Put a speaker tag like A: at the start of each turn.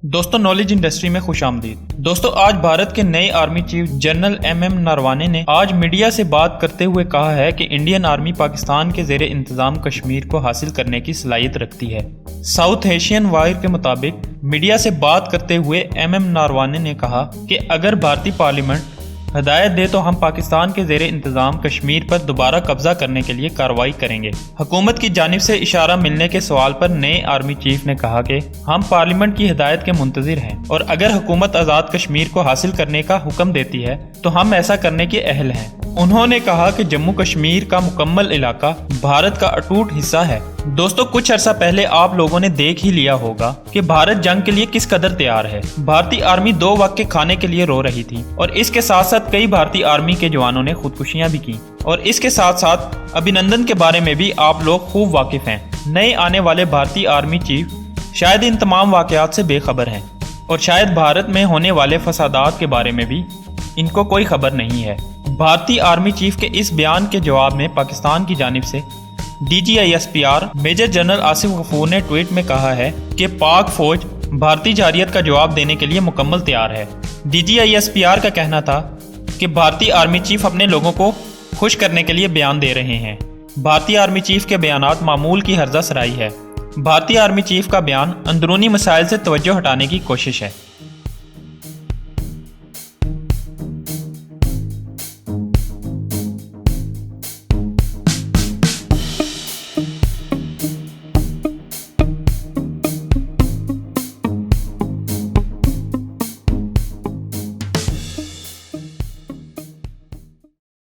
A: दोस्तों, knowledge industry में खुशामदीद। दोस्तों, आज भारत के नए army chief general MM Naravane ने आज मीडिया से बात करते हुए कहा है कि इंडियन आर्मी पाकिस्तान के ज़ेरे इंतज़ाम कश्मीर को हासिल करने की सलाहियत रखती है। साउथ एशियन वायर के मुताबिक मीडिया से बात करते हुए MM नरवाने ने कहा कि अगर भारतीय पार्लियामेंट हदायत दे तो हम पाकिस्तान के ज़ेरे इंतज़ाम कश्मीर पर दोबारा कब्जा करने के लिए कार्रवाई करेंगे। हुकूमत की जानिब से इशारा मिलने के सवाल पर नए आर्मी चीफ ने कहा कि हम पार्लियामेंट की हिदायत के मुंतज़िर हैं और अगर हुकूमत आज़ाद कश्मीर को हासिल करने का हुक्म देती है तो हम ऐसा करने के अहल हैं। उन्होंने कहा कि जम्मू कश्मीर का मुकम्मल इलाका भारत का अटूट हिस्सा है। दोस्तों, कुछ अर्सा पहले आप लोगों ने देख ही लिया होगा कि भारत जंग के लिए किस कदर तैयार है। भारतीय आर्मी 2 वक्त के खाने के लिए रो रही थी और इसके साथ साथ कई भारतीय आर्मी के जवानों ने खुदकुशियां भी की और इसके साथ साथ अभिनंदन के बारे में भी आप लोग खूब वाकिफ हैं। नए आने वाले भारतीय आर्मी चीफ शायद इन तमाम वाकयात से बेखबर हैं और शायद भारत में होने वाले फसादात के बारे में भी इनको कोई खबर नहीं है। भारतीय आर्मी चीफ के इस बयान के जवाब में पाकिस्तान की जानिब से DGISPR major general Asif Ghafoor ने ट्वीट में कहा है कि पाक फौज भारतीय जारियत का जवाब देने के लिए मुकम्मल तैयार है। DGISPR का कहना था कि भारतीय आर्मी चीफ अपने लोगों को खुश करने के लिए बयान दे रहे हैं। भारतीय आर्मी चीफ के बयानात मामूल की हर्जा सराई है। भारतीय आर्मी चीफ का बयान अंदरूनी मसाइल से तवज्जो हटाने की कोशिश है।